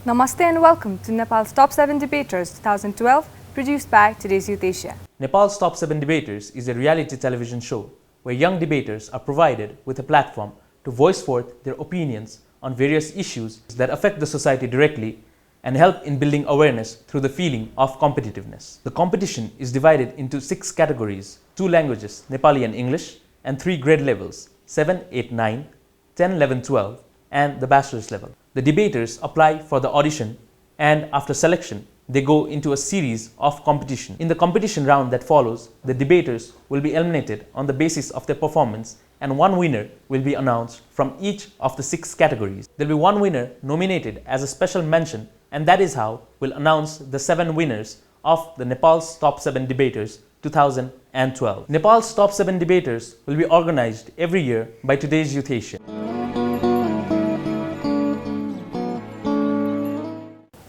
Namaste and welcome to Nepal's Top 7 Debaters 2012, produced by Today's Youth Asia. Nepal's Top 7 Debaters is a reality television show where young debaters are provided with a platform to voice forth their opinions on various issues that affect the society directly and help in building awareness through the feeling of competitiveness. The competition is divided into 6 categories: 2 languages, Nepali and English, and 3 grade levels, 7, 8, 9, 10, 11, 12, and the bachelor's level. The debaters apply for the audition, and after selection, they go into a series of competition. In the competition round that follows, the debaters will be eliminated on the basis of their performance, and one winner will be announced from each of the 6 categories. There will be one winner nominated as a special mention, and that is how we'll announce the 7 winners of the Nepal's Top 7 Debaters 2012. Nepal's Top 7 Debaters will be organized every year by Today's Youth Asia.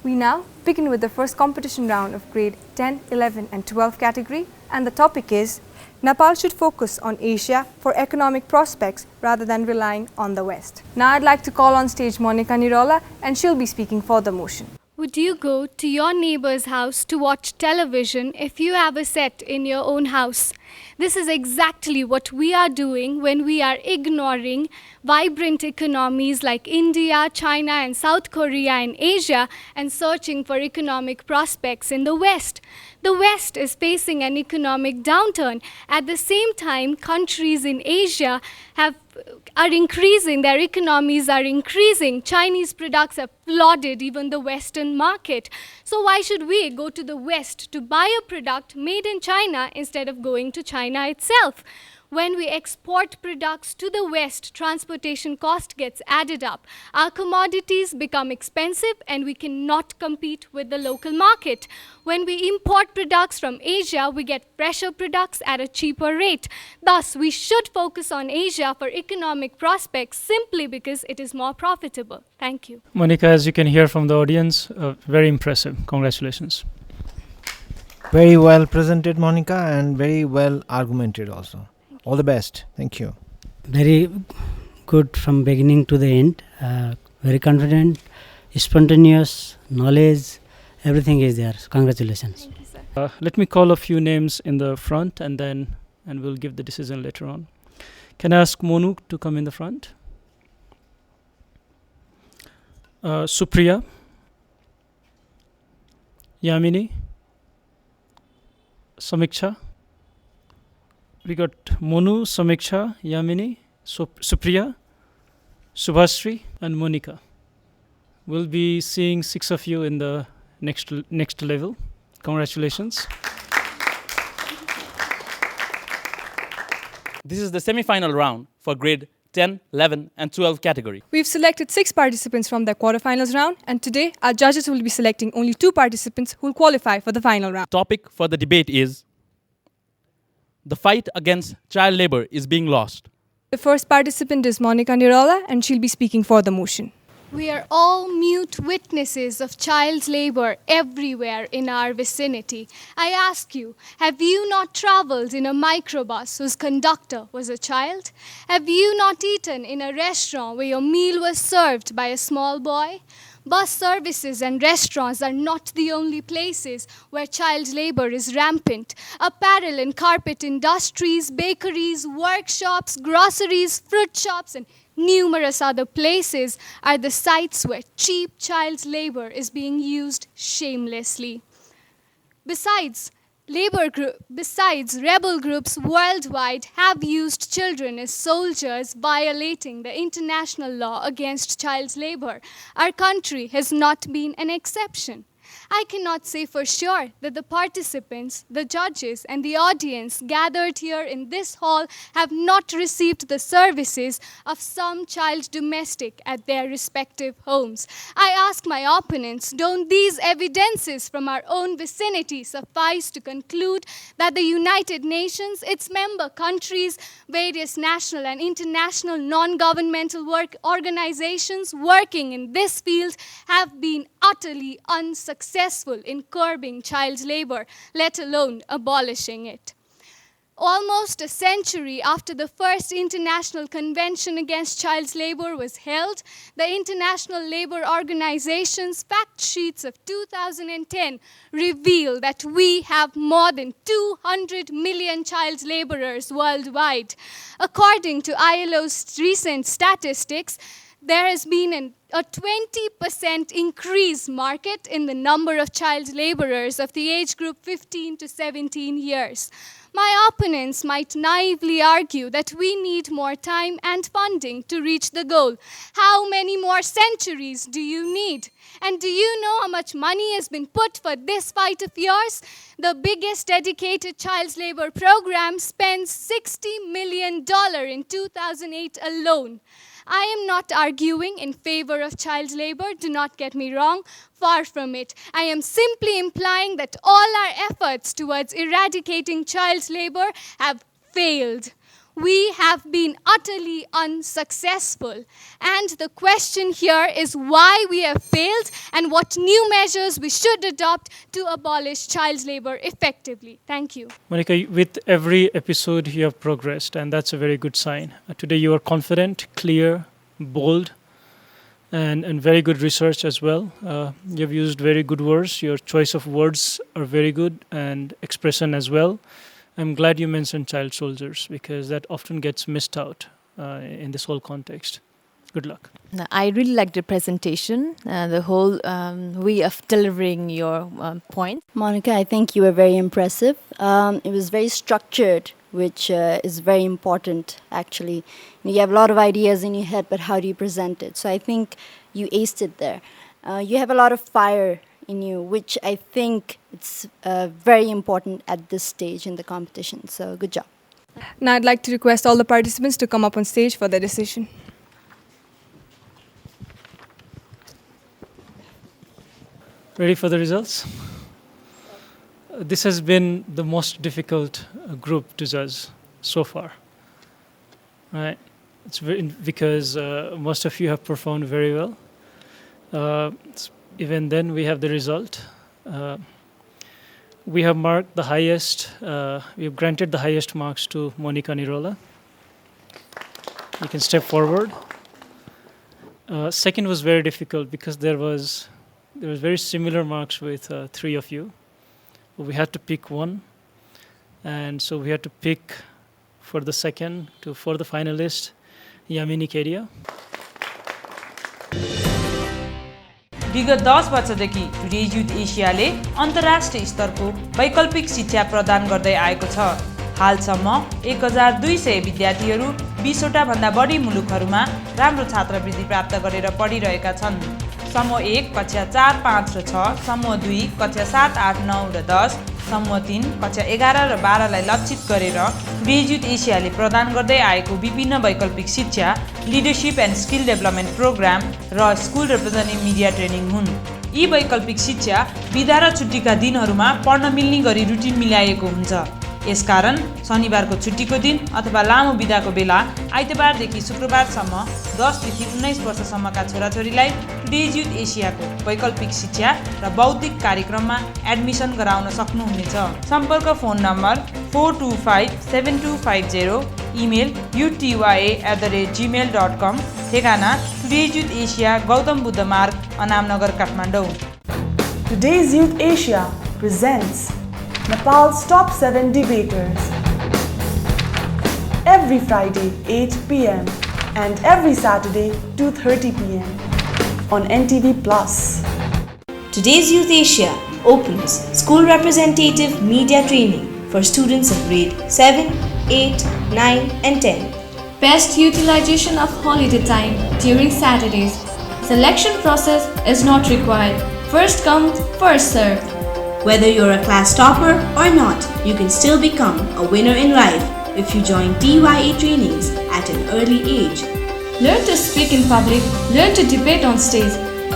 We now begin with the first competition round of grade 10, 11 and 12 category, and the topic is Nepal should focus on Asia for economic prospects rather than relying on the West. Now I'd like to call on stage Monika Niroula, and she'll be speaking for the motion. Would you go to your neighbor's house to watch television if you have a set in your own house? This is exactly what we are doing when we are ignoring vibrant economies like India, China and South Korea in Asia and searching for economic prospects in the West. The West is facing an economic downturn. At the same time, countries in Asia are increasing, their economies are increasing. Chinese products have flooded even the Western market. So why should we go to the West to buy a product made in China instead of going to China itself? When we export products to the West, transportation cost gets added up. Our commodities become expensive and we cannot compete with the local market. When we import products from Asia, we get fresher products at a cheaper rate. Thus, we should focus on Asia for economic prospects simply because it is more profitable. Thank you. Monika, as you can hear from the audience, very impressive. Congratulations. Very well presented, Monika, and very well argumented also. All the best. Thank you. Very good from beginning to the end. Very confident, spontaneous, knowledge, everything is there. So congratulations. Thank you, sir. Let me call a few names in the front and we'll give the decision later on. Can I ask Monu to come in the front? Supriya, Yamini, Samiksha. We got Monu, Samiksha, Yamini, Supriya, Subhasri and Monika. We'll be seeing 6 of you in the next level. Congratulations. This is the semi-final round for grade 10, 11 and 12 category. We've selected 6 participants from the quarterfinals round, and today our judges will be selecting only 2 participants who will qualify for the final round. Topic for the debate is the fight against child labor is being lost. The first participant is Monika Niroula, and she'll be speaking for the motion. We are all mute witnesses of child labor everywhere in our vicinity. I ask you, have you not traveled in a microbus whose conductor was a child? Have you not eaten in a restaurant where your meal was served by a small boy? Bus services and restaurants are not the only places where child labor is rampant. Apparel and carpet industries, bakeries, workshops, groceries, fruit shops, and numerous other places are the sites where cheap child labor is being used shamelessly. Besides, rebel groups worldwide have used children as soldiers, violating the international law against child labor. Our country has not been an exception. I cannot say for sure that the participants, the judges, and the audience gathered here in this hall have not received the services of some child domestic at their respective homes. I ask my opponents, don't these evidences from our own vicinity suffice to conclude that the United Nations, its member countries, various national and international non-governmental organizations working in this field have been utterly unsuccessful in curbing child labor, let alone abolishing it? Almost a century after the first International Convention Against Child Labour was held, the International Labour Organization's fact sheets of 2010 reveal that we have more than 200 million child labourers worldwide. According to ILO's recent statistics, there has been a 20% increase market in the number of child labourers of the age group 15 to 17 years. My opponents might naively argue that we need more time and funding to reach the goal. How many more centuries do you need? And do you know how much money has been put for this fight of yours? The biggest dedicated child labor program spends $60 million in 2008 alone. I am not arguing in favor of child labor, do not get me wrong, far from it. I am simply implying that all our efforts towards eradicating child labor have failed. We have been utterly unsuccessful. And the question here is why we have failed and what new measures we should adopt to abolish child labor effectively. Thank you. Monika, with every episode you have progressed, and that's a very good sign. Today you are confident, clear, bold, and very good research as well. You have used very good words. Your choice of words are very good, and expression as well. I'm glad you mentioned child soldiers because that often gets missed out in this whole context. Good luck. I really liked the presentation, the whole way of delivering your point. Monika, I think you were very impressive. It was very structured, which is very important, actually. You have a lot of ideas in your head, but how do you present it? So I think you aced it there. You have a lot of fire in you, which I think it's very important at this stage in the competition. So good job. Now I'd like to request all the participants to come up on stage for their decision. Ready for the results? This has been the most difficult group to judge so far. Right? It's because most of you have performed very well. Even then, we have the result. We have marked the highest, we have granted the highest marks to Monika Niroula. You can step forward. Second was very difficult because there was very similar marks with three of you. We had to pick one, and so we had to pick for the second for the finalist, Yamini Kedia. विगत 10 वर्षदेखि today's youth एसियाले अन्तर्राष्ट्रिय स्तरको वैकल्पिक शिक्षा प्रदान गर्दै आएको छ। हालसम्म 1200 विद्यार्थीहरू 20 वटा भन्दा बढी मुलुकहरूमा राम्रो छात्रवृत्ति प्राप्त गरेर पढिरहेका छन्। समूह 1 कक्षा 4, 5 र 6, समूह 2 कक्षा 7, 8, 9 र 10, समूह 3 कक्षा 11 र 12 लाई लक्षित गरेर टुडेज युथ एसियाले प्रदान गर्दै आएको विभिन्न वैकल्पिक शिक्षा, leadership and skill development program र स्कुल रिप्रेजेन्टेटिभ मिडिया ट्रेनिङ हुन्। यी वैकल्पिक शिक्षा बिदा र छुट्टीका दिनहरूमा पढ्न मिल्ने गरी रुटिन मिलाएको हुन्छ। यसकारण शनिबारको छुट्टीको दिन अथवा लामो बिदाको बेला आइतबारदेखि शुक्रबारसम्म 10 देखि 19 वर्षसम्मका छोराछोरीलाई टुडेज युथ एसियाको वैकल्पिक शिक्षा र बौद्धिक कार्यक्रममा एडमिसन गराउन सक्नुहुनेछ। सम्पर्क फोन नम्बर 4257250, इमेल utya@gmail.com, ठेगाना टुडेज युथ एसिया, गौतम बुद्ध मार्ग, Anamnagar, Kathmandu. Today's Youth Asia presents Nepal's top 7 debaters. Every Friday 8 p.m. and every Saturday 2:30 p.m. on NTV PLUS. Today's Youth Asia opens school representative media training for students of grade 7, 8, 9 and 10. Best utilization of holiday time during Saturdays. Selection process is not required. First come, first serve. Whether you're a class topper or not, you can still become a winner in life if you join TYA trainings at an early age. Learn to speak in public, learn to debate on stage,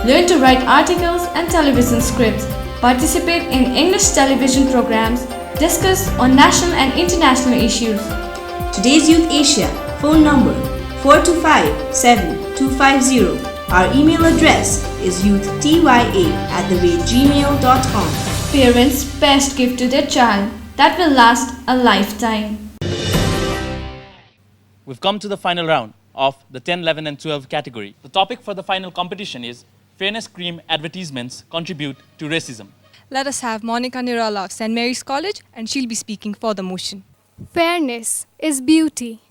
learn to write articles and television scripts, participate in English television programs, discuss on national and international issues. Today's Youth Asia, phone number 425-7250. Our email address is youthtya@gmail.com. Parents' best gift to their child that will last a lifetime. We've come to the final round of the 10, 11 and 12 category. The topic for the final competition is Fairness Cream Advertisements Contribute to Racism. Let us have Monika Niroula of St. Mary's College, and she'll be speaking for the motion. Fairness is beauty.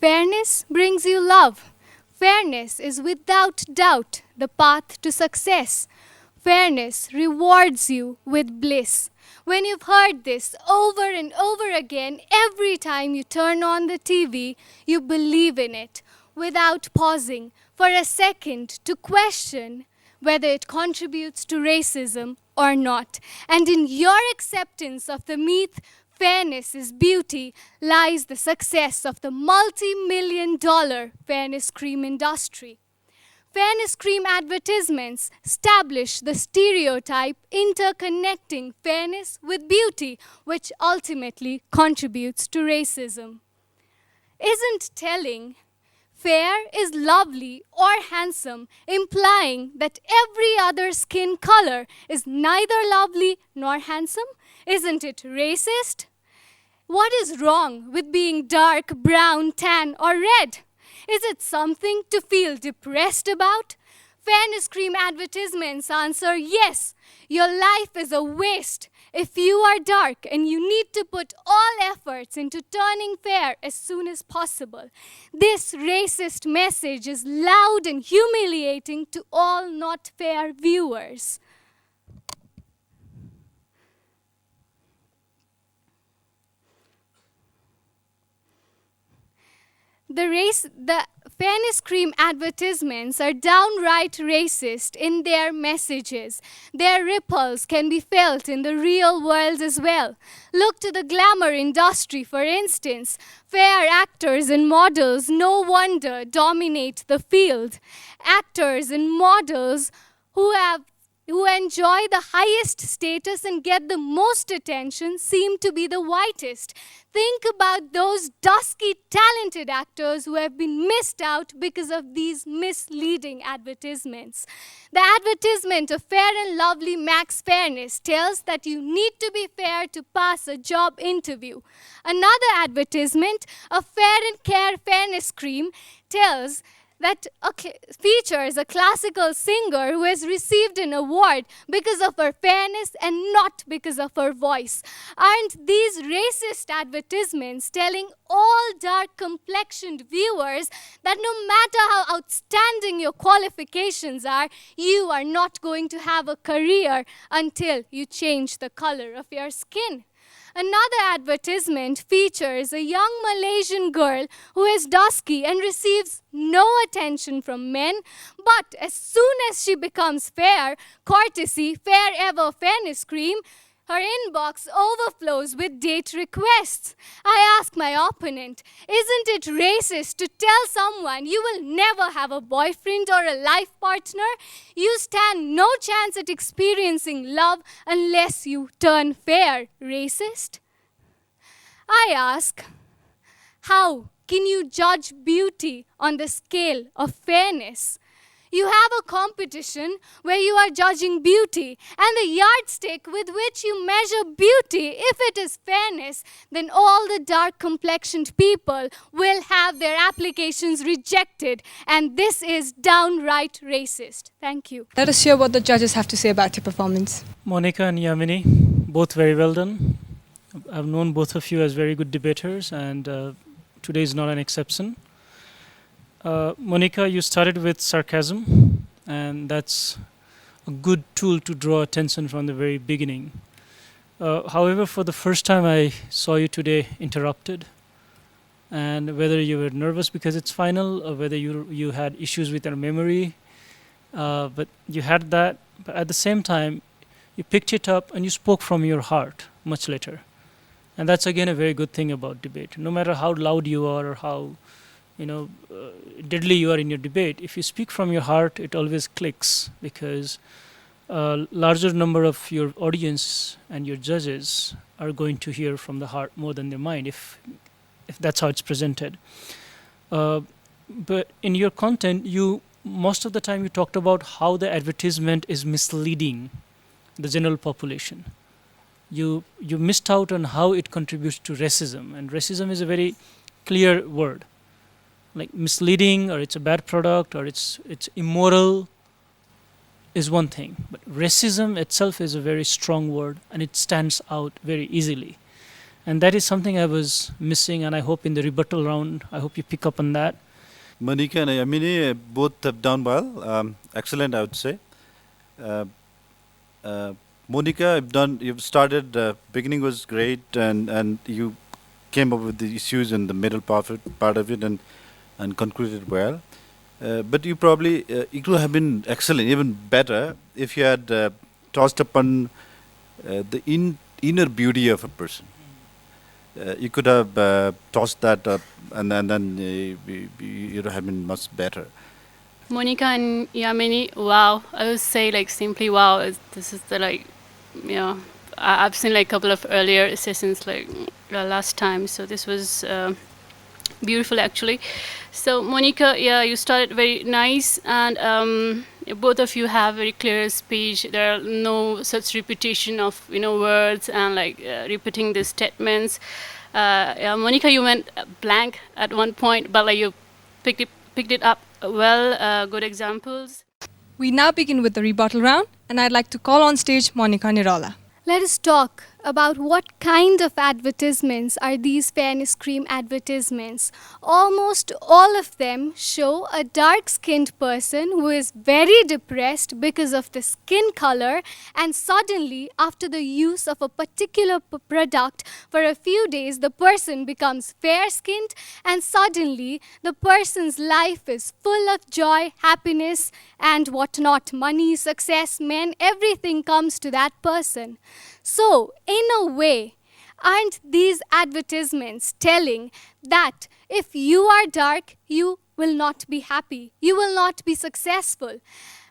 Fairness brings you love. Fairness is without doubt the path to success. Fairness rewards you with bliss. When you've heard this over and over again, every time you turn on the TV, you believe in it without pausing for a second to question whether it contributes to racism or not. And in your acceptance of the myth, fairness is beauty, lies the success of the multi-million-dollar fairness cream industry. Fairness cream advertisements establish the stereotype interconnecting fairness with beauty, which ultimately contributes to racism. Isn't telling fair is lovely or handsome, implying that every other skin color is neither lovely nor handsome? Isn't it racist? What is wrong with being dark, brown, tan, or red? Is it something to feel depressed about? Fairness cream advertisements answer yes, your life is a waste if you are dark and you need to put all efforts into turning fair as soon as possible. This racist message is loud and humiliating to all not fair viewers. The fairness cream advertisements are downright racist in their messages. Their ripples can be felt in the real world as well. Look to the glamour industry, for instance. Fair actors and models, no wonder, dominate the field. Actors and models who enjoy the highest status and get the most attention seem to be the whitest. Think about those dusky, talented actors who have been missed out because of these misleading advertisements. The advertisement of Fair and Lovely Max Fairness tells that you need to be fair to pass a job interview. Another advertisement of Fair and Care Fairness Cream tells that features a classical singer who has received an award because of her fairness and not because of her voice. Aren't these racist advertisements telling all dark-complexioned viewers that no matter how outstanding your qualifications are, you are not going to have a career until you change the color of your skin? Another advertisement features a young Malaysian girl who is dusky and receives no attention from men, but as soon as she becomes fair, courtesy Fair Ever Fairness Cream, her inbox overflows with date requests. I ask my opponent, isn't it racist to tell someone you will never have a boyfriend or a life partner? You stand no chance at experiencing love unless you turn fair. Racist? I ask, how can you judge beauty on the scale of fairness? You have a competition where you are judging beauty, and the yardstick with which you measure beauty, if it is fairness, then all the dark-complexioned people will have their applications rejected, and this is downright racist. Thank you. Let us hear what the judges have to say about your performance. Monika and Yamini, both very well done. I've known both of you as very good debaters, and today is not an exception. Monika, you started with sarcasm, and that's a good tool to draw attention from the very beginning. However, for the first time I saw you today interrupted, and whether you were nervous because it's final, or whether you had issues with your memory, but you had that, but at the same time, you picked it up and you spoke from your heart much later. And that's again a very good thing about debate. No matter how loud you are or how deadly you are in your debate, if you speak from your heart, it always clicks, because a larger number of your audience and your judges are going to hear from the heart more than their mind, if that's how it's presented. But in your content, most of the time you talked about how the advertisement is misleading the general population. You missed out on how it contributes to racism, and racism is a very clear word. like misleading or it's a bad product or it's immoral is one thing, but racism itself is a very strong word and it stands out very easily. And that is something I was missing, and I hope in the rebuttal round, I hope you pick up on that. Monika and Yamini both have done well. Excellent, I would say. Monika, you've started, beginning was great, and you came up with the issues in the middle part of it and concluded well. But you probably, it would have been excellent, even better, if you had tossed upon the inner beauty of a person. You could have tossed that up, and then you would have been much better. Monika and Yamini, wow! I would say like simply wow. This is the I've seen like a couple of earlier sessions like last time, so this was beautiful actually. So Monika, yeah, you started very nice, and both of you have very clear speech. There are no such repetition of words and like repeating the statements. Yeah, Monika, you went blank at one point, but like you picked it up well. Good examples. We now begin with the rebuttal round, and I'd like to call on stage Monika Niroula. Let us talk about what kind of advertisements are these fairness cream advertisements. Almost all of them show a dark-skinned person who is very depressed because of the skin color, and suddenly after the use of a particular product for a few days, the person becomes fair-skinned, and suddenly the person's life is full of joy, happiness and whatnot. Money, success, men, everything comes to that person. So, in a way, aren't these advertisements telling that if you are dark, you will not be happy, you will not be successful?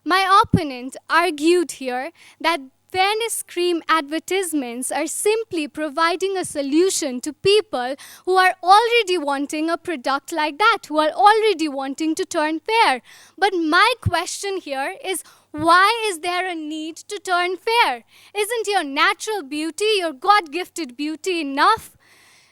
My opponent argued here that fairness cream advertisements are simply providing a solution to people who are already wanting a product like that, who are already wanting to turn fair. But my question here is, why is there a need to turn fair? Isn't your natural beauty, your God-gifted beauty enough?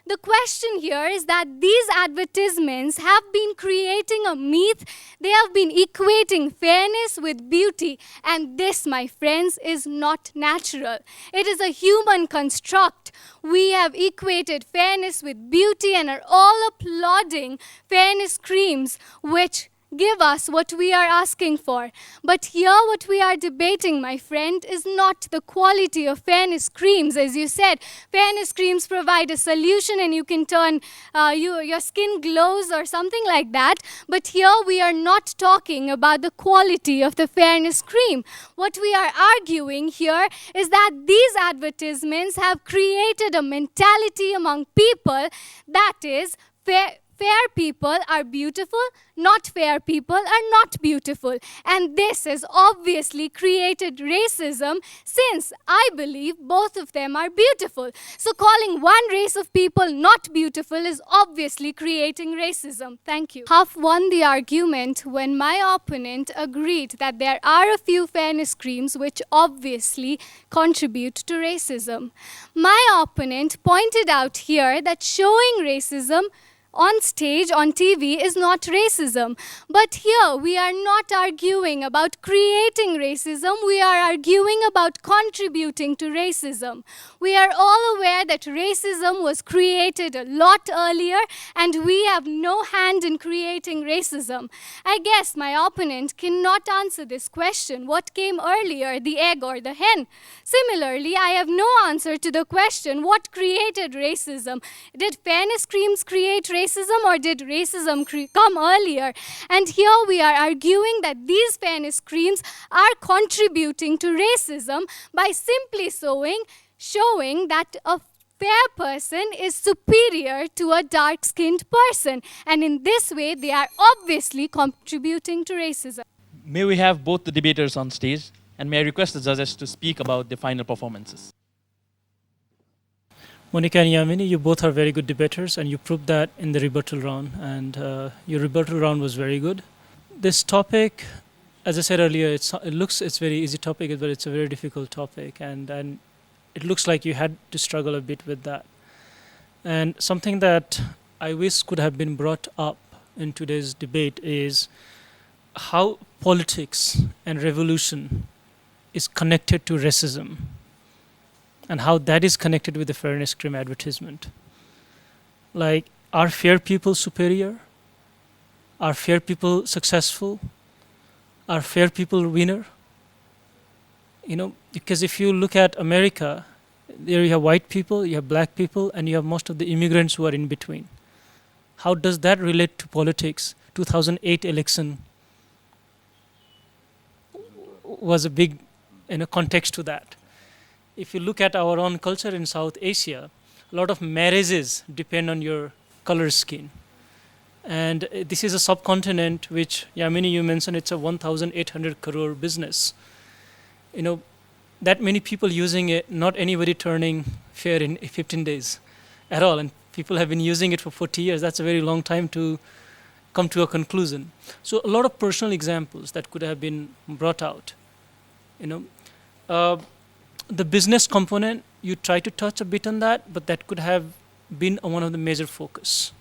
The question here is that these advertisements have been creating a myth. They have been equating fairness with beauty. And this, my friends, is not natural. It is a human construct. We have equated fairness with beauty and are all applauding fairness creams, which give us what we are asking for. But here what we are debating, my friend, is not the quality of fairness creams. As you said, fairness creams provide a solution and you can turn, your skin glows or something like that. But here we are not talking about the quality of the fairness cream. What we are arguing here is that these advertisements have created a mentality among people that is fair people are beautiful, not fair people are not beautiful. And this has obviously created racism, since I believe both of them are beautiful. So calling one race of people not beautiful is obviously creating racism. Thank you. Half won the argument when my opponent agreed that there are a few fairness creams which obviously contribute to racism. My opponent pointed out here that showing racism on stage, on TV, is not racism. But here we are not arguing about creating racism, we are arguing about contributing to racism. We are all aware that racism was created a lot earlier and we have no hand in creating racism. I guess my opponent cannot answer this question. What came earlier, the egg or the hen? Similarly, I have no answer to the question, what created racism? Did fairness creams create racism, or did racism come earlier? And here we are arguing that these fairness creams are contributing to racism by simply showing that a fair person is superior to a dark-skinned person. And in this way, they are obviously contributing to racism. May we have both the debaters on stage, and may I request the judges to speak about the final performances. Monika and Yamini, you both are very good debaters, and you proved that in the rebuttal round, and your rebuttal round was very good. This topic, as I said earlier, it's very easy topic, but it's a very difficult topic, and it looks like you had to struggle a bit with that. And something that I wish could have been brought up in today's debate is how politics and revolution is connected to racism and how that is connected with the fairness cream advertisement. Like, are fair people superior? Are fair people successful? Are fair people winner? You know, because if you look at America, there you have white people, you have black people, and you have most of the immigrants who are in between. How does that relate to politics? 2008 election was a big context to that. If you look at our own culture in South Asia, a lot of marriages depend on your color skin. And this is a subcontinent which, Yamini, you mentioned it's a 1,800 crore business. You know, that many people using it, not anybody turning fair in 15 days at all. And people have been using it for 40 years. That's a very long time to come to a conclusion. So a lot of personal examples that could have been brought out. You know, the business component, you try to touch a bit on that, but that could have been one of the major focus.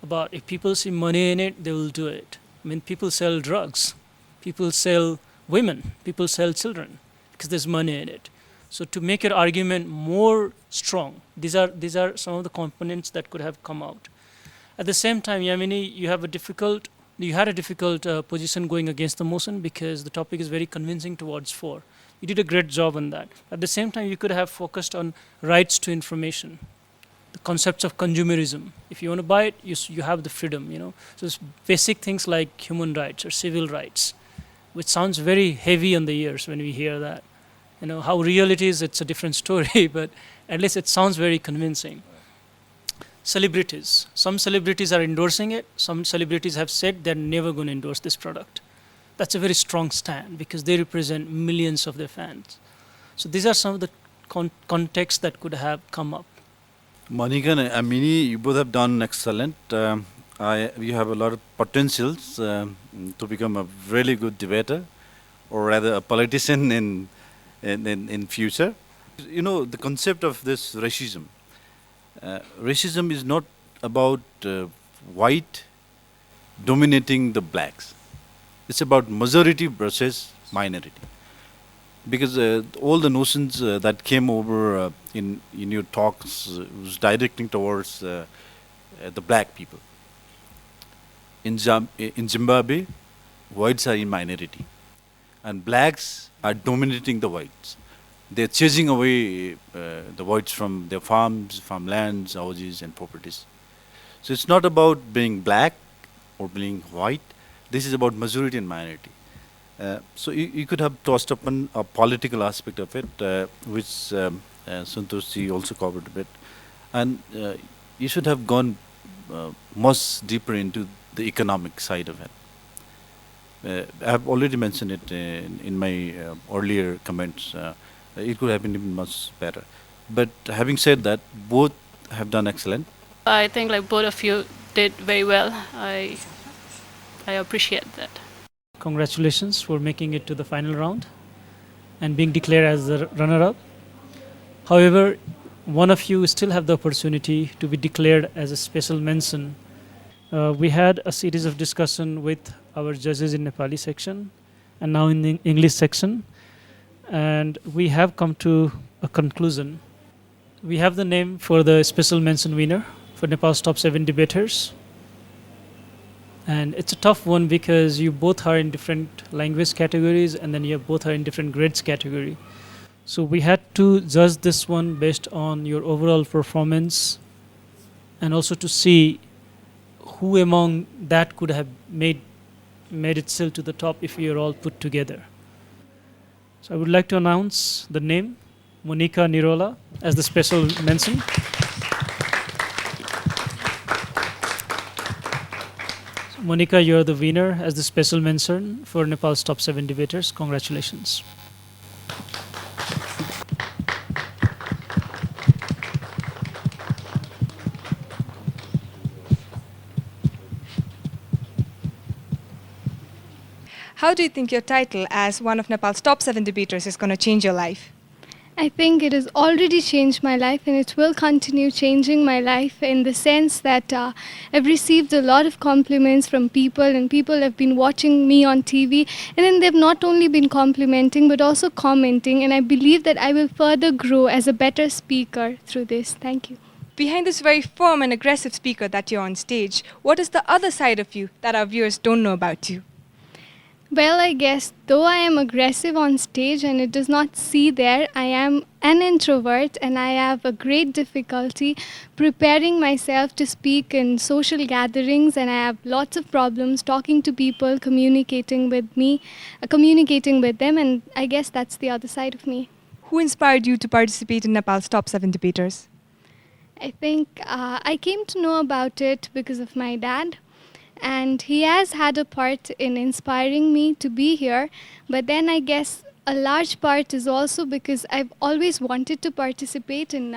About if people see money in it, they will do it. I mean, people sell drugs, people sell women, people sell children because there's money in it. So to make your argument more strong, these are some of the components that could have come out. At the same time, Yamini, you had a difficult position going against the motion because the topic is very convincing towards 4. You did a great job on that. At the same time, you could have focused on rights to information, the concepts of consumerism. If you want to buy it, you have the freedom, you know. So it's basic things like human rights or civil rights, which sounds very heavy on the ears when we hear that. You know, how real it is, it's a different story, but at least it sounds very convincing. Celebrities. Some celebrities are endorsing it. Some celebrities have said they're never going to endorse this product. That's a very strong stand because they represent millions of their fans. So these are some of the contexts that could have come up. Monika and Amini, you both have done excellent. You have a lot of potentials to become a really good debater, or rather a politician in future. You know, the concept of this racism. Racism is not about white dominating the blacks. It's about majority versus minority. Because all the notions that came over in your talks was directing towards the black people. In Zimbabwe, whites are in minority, and blacks are dominating the whites. They're chasing away the whites from their farms, farmlands, houses, and properties. So it's not about being black or being white. This is about majority and minority. So you could have tossed up a political aspect of it, which Santoshi also covered a bit. And you should have gone much deeper into the economic side of it. I have already mentioned it in my earlier comments. It could have been even much better. But having said that, both have done excellent. I think like both of you did very well. I appreciate that. Congratulations for making it to the final round and being declared as the runner-up. However, one of you still have the opportunity to be declared as a special mention. We had a series of discussion with our judges in Nepali section and now in the English section, and we have come to a conclusion. We have the name for the special mention winner for Nepal's top 7 debaters. And it's a tough one because you both are in different language categories and then you both are in different grades category. So we had to judge this one based on your overall performance and also to see who among that could have made itself to the top if we are all put together. So I would like to announce the name, Monika Niroula, as the special mention. Monika, you are the winner as the special mention for Nepal's top 7 debaters. Congratulations. How do you think your title as one of Nepal's top 7 debaters is going to change your life? I think it has already changed my life, and it will continue changing my life in the sense that I've received a lot of compliments from people, and people have been watching me on TV, and then they've not only been complimenting but also commenting, and I believe that I will further grow as a better speaker through this. Thank you. Behind this very firm and aggressive speaker that you're on stage, what is the other side of you that our viewers don't know about you? Well, I guess though I am aggressive on stage and it does not see there, I am an introvert and I have a great difficulty preparing myself to speak in social gatherings, and I have lots of problems talking to people, communicating with them, and I guess that's the other side of me. Who inspired you to participate in Nepal's top 7 debaters? I think I came to know about it because of my dad. And he has had a part in inspiring me to be here. But then I guess a large part is also because I've always wanted to participate in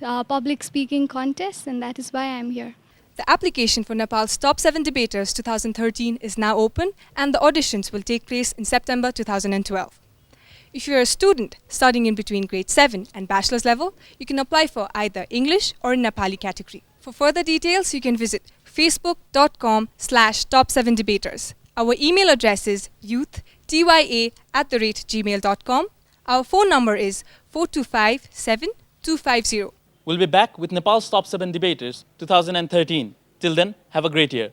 public speaking contests, and that is why I'm here. The application for Nepal's Top 7 Debaters 2013 is now open, and the auditions will take place in September 2012. If you're a student studying in between grade 7 and bachelor's level, you can apply for either English or Nepali category. For further details, you can visit facebook.com/top7debaters. Our email address is youthtya@gmail.com. Our phone number is 425-7250. We'll be back with Nepal's Top 7 Debaters 2013. Till then, have a great year.